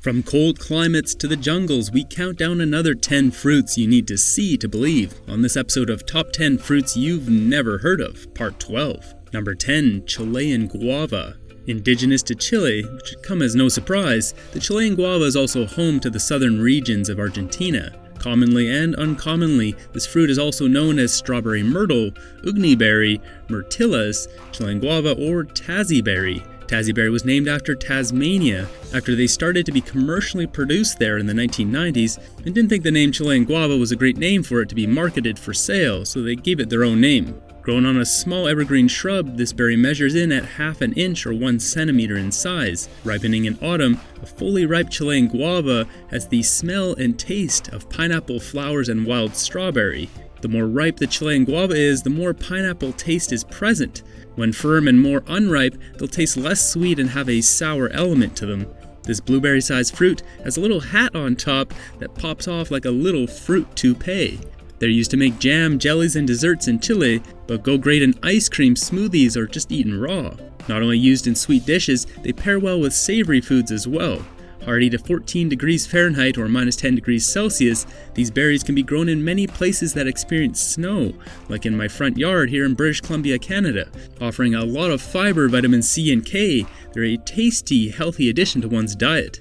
From cold climates to the jungles, we count down another 10 fruits you need to see to believe on this episode of Top 10 Fruits You've Never Heard of, Part 12. Number 10, Chilean Guava. Indigenous to Chile, which should come as no surprise, the Chilean guava is also home to the southern regions of Argentina. Commonly and uncommonly, this fruit is also known as strawberry myrtle, ugniberry, myrtillas, Chilean guava, or Tassieberry. Tassieberry was named after Tasmania, after they started to be commercially produced there in the 1990s, and didn't think the name Chilean Guava was a great name for it to be marketed for sale, so they gave it their own name. Grown on a small evergreen shrub, this berry measures in at half an inch or 1 centimeter in size. Ripening in autumn, a fully ripe Chilean guava has the smell and taste of pineapple flowers and wild strawberry. The more ripe the Chilean guava is, the more pineapple taste is present. When firm and more unripe, they'll taste less sweet and have a sour element to them. This blueberry-sized fruit has a little hat on top that pops off like a little fruit toupee. They're used to make jam, jellies, and desserts in Chile, but go great in ice cream, smoothies, or just eaten raw. Not only used in sweet dishes, they pair well with savory foods as well. Hardy to 14 degrees Fahrenheit or minus 10 degrees Celsius, these berries can be grown in many places that experience snow, like in my front yard here in British Columbia, Canada. Offering a lot of fiber, vitamin C and K, they're a tasty, healthy addition to one's diet.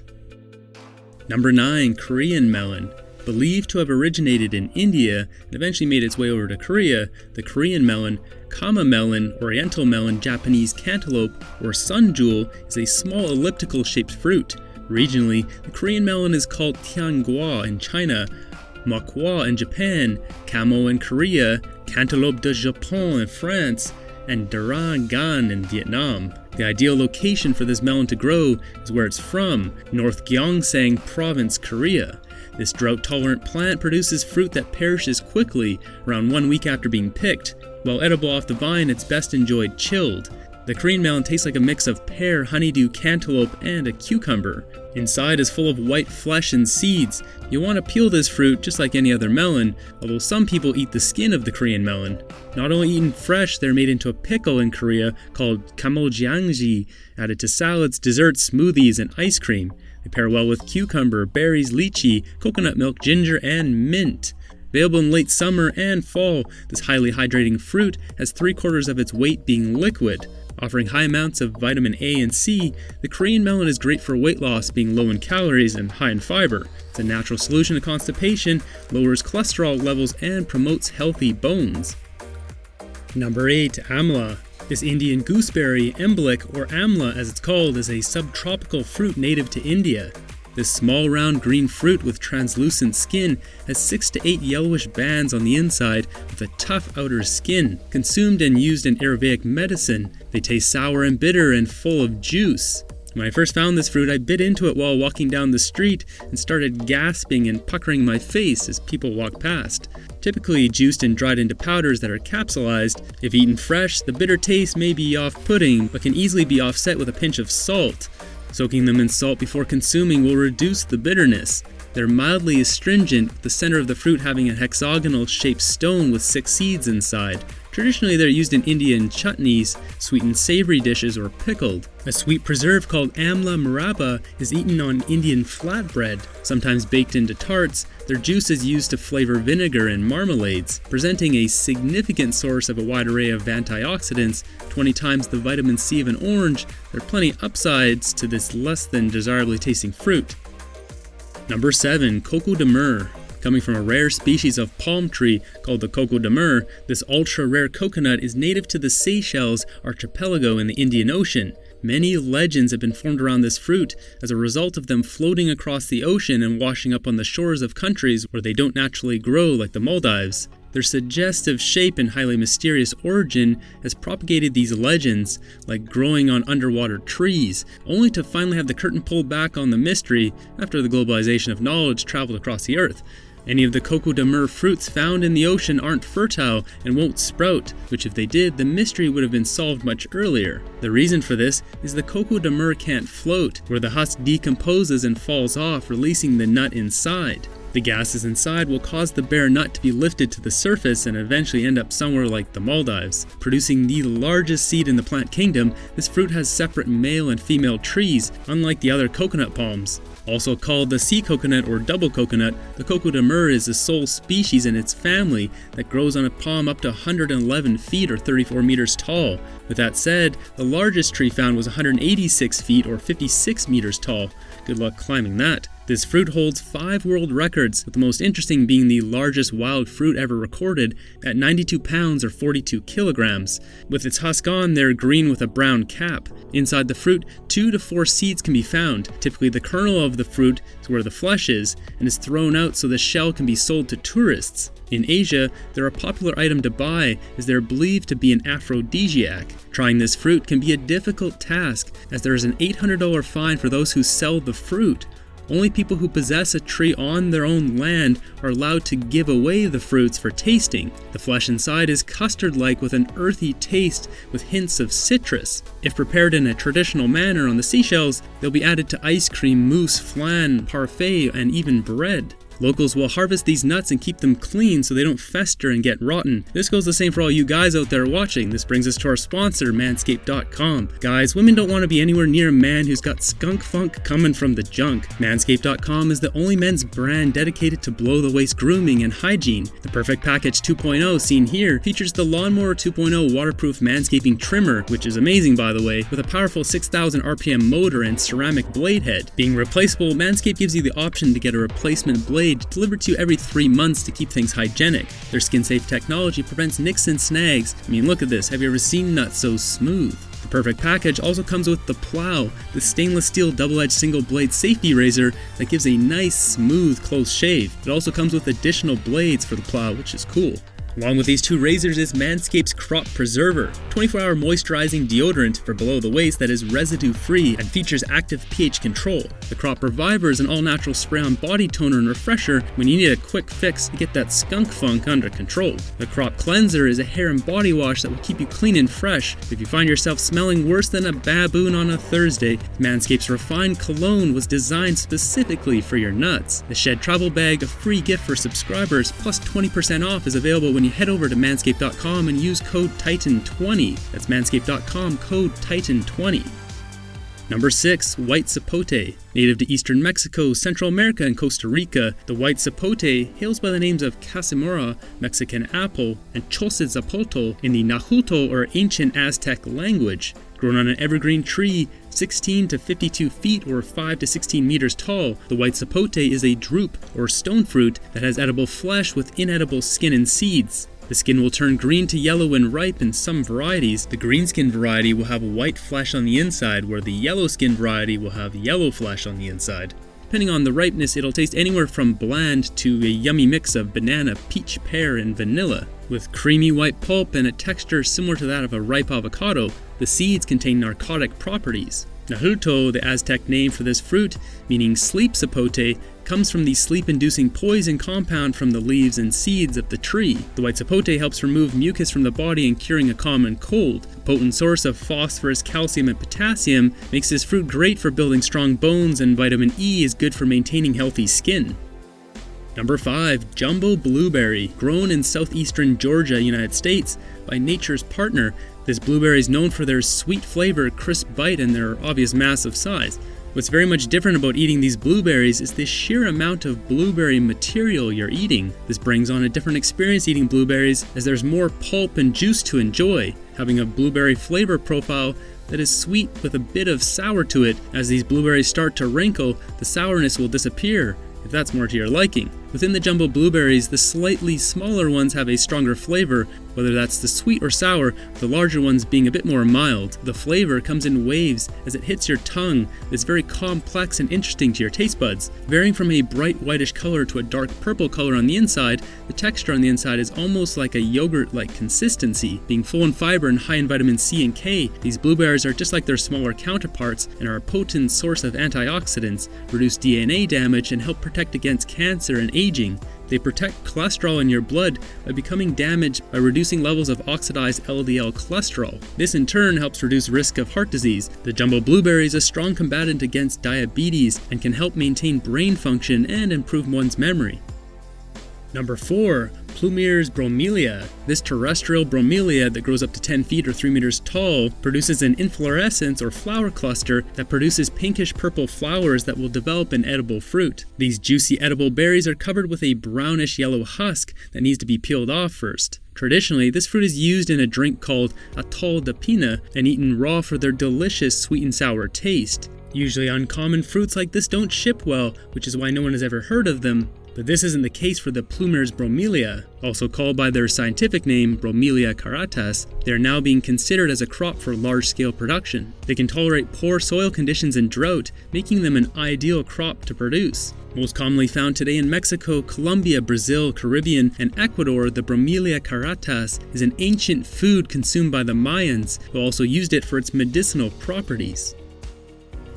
Number 9, Korean melon. Believed to have originated in India and eventually made its way over to Korea, the Korean melon, Kama melon, Oriental melon, Japanese cantaloupe, or sun jewel is a small elliptical-shaped fruit. Regionally, the Korean melon is called tiangua in China, makwa in Japan, camo in Korea, cantaloupe de Japon in France, and darangan in Vietnam. The ideal location for this melon to grow is where it's from, North Gyeongsang Province, Korea. This drought-tolerant plant produces fruit that perishes quickly, around 1 week after being picked. While edible off the vine, it's best enjoyed chilled. The Korean melon tastes like a mix of pear, honeydew, cantaloupe, and a cucumber. Inside is full of white flesh and seeds. You'll want to peel this fruit just like any other melon, although some people eat the skin of the Korean melon. Not only eaten fresh, they're made into a pickle in Korea called kamojangji, added to salads, desserts, smoothies, and ice cream. They pair well with cucumber, berries, lychee, coconut milk, ginger, and mint. Available in late summer and fall, this highly hydrating fruit has 3/4 of its weight being liquid. Offering high amounts of vitamin A and C, the Korean melon is great for weight loss, being low in calories and high in fiber. It's a natural solution to constipation, lowers cholesterol levels, and promotes healthy bones. Number 8, Amla. This Indian gooseberry, emblic, or Amla as it's called, is a subtropical fruit native to India. This small round green fruit with translucent skin has 6 to 8 yellowish bands on the inside with a tough outer skin. Consumed and used in Ayurvedic medicine, they taste sour and bitter and full of juice. When I first found this fruit, I bit into it while walking down the street and started gasping and puckering my face as people walked past. Typically juiced and dried into powders that are capsulized, if eaten fresh, the bitter taste may be off-putting but can easily be offset with a pinch of salt. Soaking them in salt before consuming will reduce the bitterness. They're mildly astringent, with the center of the fruit having a hexagonal-shaped stone with 6 seeds inside. Traditionally, they're used in Indian chutneys, sweet and savory dishes, or pickled. A sweet preserve called Amla maraba is eaten on Indian flatbread, sometimes baked into tarts. Their juice is used to flavor vinegar and marmalades, presenting a significant source of a wide array of antioxidants, 20 times the vitamin C of an orange. There are plenty upsides to this less than desirably tasting fruit. Number 7, Cocodeur. Coming from a rare species of palm tree called the Cocodeur, this ultra-rare coconut is native to the Seychelles archipelago in the Indian Ocean. Many legends have been formed around this fruit as a result of them floating across the ocean and washing up on the shores of countries where they don't naturally grow, like the Maldives. Their suggestive shape and highly mysterious origin has propagated these legends, like growing on underwater trees, only to finally have the curtain pulled back on the mystery after the globalization of knowledge traveled across the earth. Any of the Cocodeur fruits found in the ocean aren't fertile and won't sprout, which if they did, the mystery would have been solved much earlier. The reason for this is the Cocodeur can't float, where the husk decomposes and falls off, releasing the nut inside. The gases inside will cause the bare nut to be lifted to the surface and eventually end up somewhere like the Maldives. Producing the largest seed in the plant kingdom, this fruit has separate male and female trees, unlike the other coconut palms. Also called the sea coconut or double coconut, the Cocodeur is the sole species in its family that grows on a palm up to 111 feet or 34 meters tall. With that said, the largest tree found was 186 feet or 56 meters tall. Good luck climbing that. This fruit holds 5 world records, with the most interesting being the largest wild fruit ever recorded at 92 pounds or 42 kilograms. With its husk on, they're green with a brown cap. Inside the fruit, 2 to 4 seeds can be found. Typically the kernel of the fruit is where the flesh is, and is thrown out so the shell can be sold to tourists. In Asia, they're a popular item to buy as they're believed to be an aphrodisiac. Trying this fruit can be a difficult task as there is an $800 fine for those who sell the fruit. Only people who possess a tree on their own land are allowed to give away the fruits for tasting. The flesh inside is custard-like with an earthy taste with hints of citrus. If prepared in a traditional manner on the seashells, they'll be added to ice cream, mousse, flan, parfait, and even bread. Locals will harvest these nuts and keep them clean so they don't fester and get rotten. This goes the same for all you guys out there watching. This brings us to our sponsor, Manscaped.com. Guys, women don't want to be anywhere near a man who's got skunk funk coming from the junk. Manscaped.com is the only men's brand dedicated to below-the-waist grooming and hygiene. The Perfect Package 2.0, seen here, features the Lawnmower 2.0 waterproof manscaping trimmer, which is amazing by the way, with a powerful 6,000 RPM motor and ceramic blade head. Being replaceable, Manscaped gives you the option to get a replacement blade delivered to you every 3 months to keep things hygienic. Their skin-safe technology prevents nicks and snags. I mean, look at this. Have you ever seen nuts so smooth? The Perfect Package also comes with the Plow, the stainless steel double-edged single-blade safety razor that gives a nice, smooth, close shave. It also comes with additional blades for the Plow, which is cool. Along with these 2 razors is Manscaped's Crop Preserver, 24-hour moisturizing deodorant for below the waist that is residue-free and features active pH control. The Crop Reviver is an all-natural spray-on body toner and refresher when you need a quick fix to get that skunk funk under control. The Crop Cleanser is a hair and body wash that will keep you clean and fresh. If you find yourself smelling worse than a baboon on a Thursday, Manscaped's Refined Cologne was designed specifically for your nuts. The Shed Travel Bag, a free gift for subscribers, plus 20% off, is available when you head over to manscaped.com and use code TITAN20. That's manscaped.com, code TITAN20. Number 6. White Sapote. Native to eastern Mexico, Central America, and Costa Rica, the white sapote hails by the names of casimara, Mexican apple, and chotzitzapotle in the Nahuatl or ancient Aztec language. Grown on an evergreen tree, 16 to 52 feet or 5 to 16 meters tall, the white sapote is a drupe or stone fruit that has edible flesh with inedible skin and seeds. The skin will turn green to yellow when ripe in some varieties. The green skin variety will have white flesh on the inside, where the yellow skin variety will have yellow flesh on the inside. Depending on the ripeness, it'll taste anywhere from bland to a yummy mix of banana, peach, pear, and vanilla. With creamy white pulp and a texture similar to that of a ripe avocado, the seeds contain narcotic properties. Nahuatl, the Aztec name for this fruit, meaning sleep sapote, comes from the sleep-inducing poison compound from the leaves and seeds of the tree. The white sapote helps remove mucus from the body and curing a common cold. A potent source of phosphorus, calcium, and potassium makes this fruit great for building strong bones, and vitamin E is good for maintaining healthy skin. Number 5. Jumbo Blueberry. Grown in southeastern Georgia, United States, by Nature's Partner, this blueberry is known for their sweet flavor, crisp bite, and their obvious massive size. What's very much different about eating these blueberries is the sheer amount of blueberry material you're eating. This brings on a different experience eating blueberries, as there's more pulp and juice to enjoy, having a blueberry flavor profile that is sweet with a bit of sour to it. As these blueberries start to wrinkle, the sourness will disappear, if that's more to your liking. Within the jumbo blueberries, the slightly smaller ones have a stronger flavor, whether that's the sweet or sour, the larger ones being a bit more mild. The flavor comes in waves as it hits your tongue. It's very complex and interesting to your taste buds. Varying from a bright whitish color to a dark purple color on the inside, the texture on the inside is almost like a yogurt-like consistency. Being full in fiber and high in vitamin C and K, these blueberries are just like their smaller counterparts and are a potent source of antioxidants, reduce DNA damage, and help protect against cancer and aging. They protect cholesterol in your blood by becoming damaged by reducing levels of oxidized LDL cholesterol. This in turn helps reduce risk of heart disease. The jumbo blueberry is a strong combatant against diabetes and can help maintain brain function and improve one's memory. Number 4. Plumier Bromelia. This terrestrial bromelia that grows up to 10 feet or 3 meters tall produces an inflorescence or flower cluster that produces pinkish purple flowers that will develop an edible fruit. These juicy edible berries are covered with a brownish yellow husk that needs to be peeled off first. Traditionally, this fruit is used in a drink called atol de pina and eaten raw for their delicious sweet and sour taste. Usually uncommon fruits like this don't ship well, which is why no one has ever heard of them. But this isn't the case for the Plumier Bromelia, also called by their scientific name Bromelia caratas. They are now being considered as a crop for large-scale production. They can tolerate poor soil conditions and drought, making them an ideal crop to produce. Most commonly found today in Mexico, Colombia, Brazil, Caribbean, and Ecuador, the Bromelia caratas is an ancient food consumed by the Mayans, who also used it for its medicinal properties.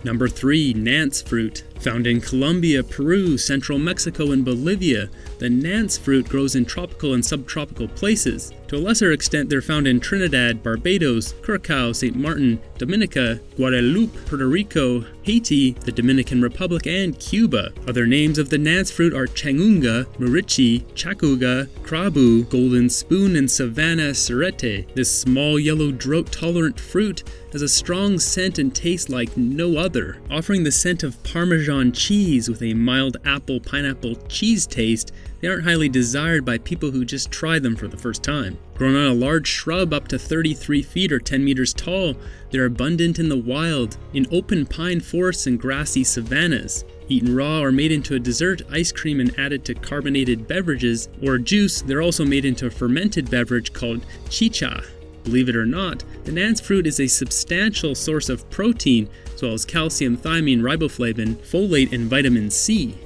Number 3. Nance Fruit. Found in Colombia, Peru, central Mexico, and Bolivia, the Nance fruit grows in tropical and subtropical places. To a lesser extent, they're found in Trinidad, Barbados, Curacao, St. Martin, Dominica, Guadeloupe, Puerto Rico, Haiti, the Dominican Republic, and Cuba. Other names of the Nance fruit are changunga, murichi, chacuga, crabu, golden spoon, and savannah cerete. This small yellow drought-tolerant fruit has a strong scent and taste like no other, offering the scent of Parmesan cheese with a mild apple-pineapple cheese taste. They aren't highly desired by people who just try them for the first time. Grown on a large shrub up to 33 feet or 10 meters tall, they're abundant in the wild, in open pine forests and grassy savannas. Eaten raw or made into a dessert, ice cream, and added to carbonated beverages or juice, they're also made into a fermented beverage called chicha. Believe it or not, the Nance fruit is a substantial source of protein, as well as calcium, thiamine, riboflavin, folate, and vitamin C.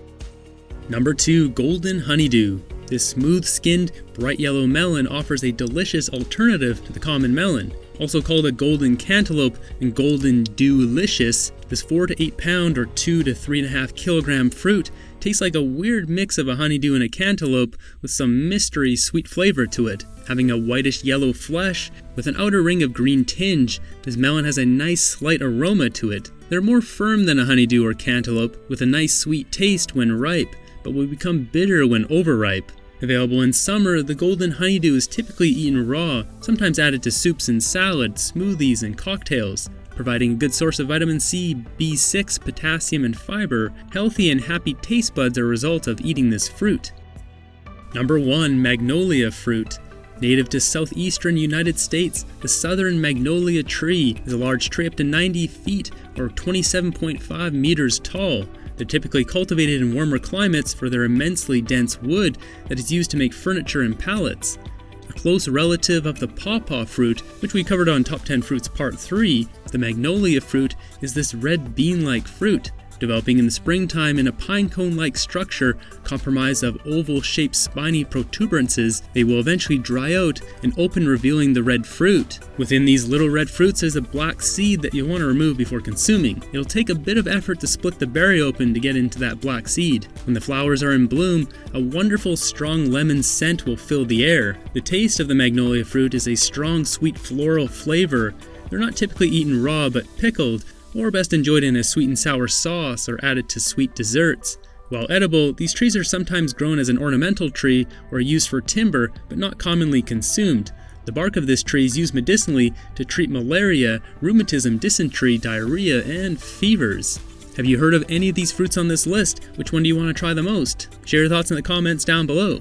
Number 2. Golden Honeydew. This smooth-skinned, bright yellow melon offers a delicious alternative to the common melon. Also called a golden cantaloupe and golden dew-licious, this 4 to 8 pound or 2 to 3.5 kilogram fruit tastes like a weird mix of a honeydew and a cantaloupe with some mystery sweet flavor to it. Having a whitish yellow flesh with an outer ring of green tinge, this melon has a nice slight aroma to it. They're more firm than a honeydew or cantaloupe, with a nice sweet taste when ripe, but will become bitter when overripe. Available in summer, the golden honeydew is typically eaten raw, sometimes added to soups and salads, smoothies, and cocktails. Providing a good source of vitamin C, B6, potassium, and fiber, healthy and happy taste buds are a result of eating this fruit. Number 1. Magnolia Fruit. Native to southeastern United States, the southern magnolia tree is a large tree up to 90 feet or 27.5 meters tall. They're typically cultivated in warmer climates for their immensely dense wood that is used to make furniture and pallets. A close relative of the pawpaw fruit, which we covered on Top 10 Fruits Part 3, the magnolia fruit is this red bean-like fruit. Developing in the springtime in a pine cone-like structure comprised of oval-shaped spiny protuberances, they will eventually dry out and open, revealing the red fruit. Within these little red fruits is a black seed that you'll want to remove before consuming. It'll take a bit of effort to split the berry open to get into that black seed. When the flowers are in bloom, a wonderful strong lemon scent will fill the air. The taste of the magnolia fruit is a strong sweet floral flavor. They're not typically eaten raw but pickled, or best enjoyed in a sweet and sour sauce or added to sweet desserts. While edible, these trees are sometimes grown as an ornamental tree or used for timber, but not commonly consumed. The bark of this tree is used medicinally to treat malaria, rheumatism, dysentery, diarrhea, and fevers. Have you heard of any of these fruits on this list? Which one do you want to try the most? Share your thoughts in the comments down below.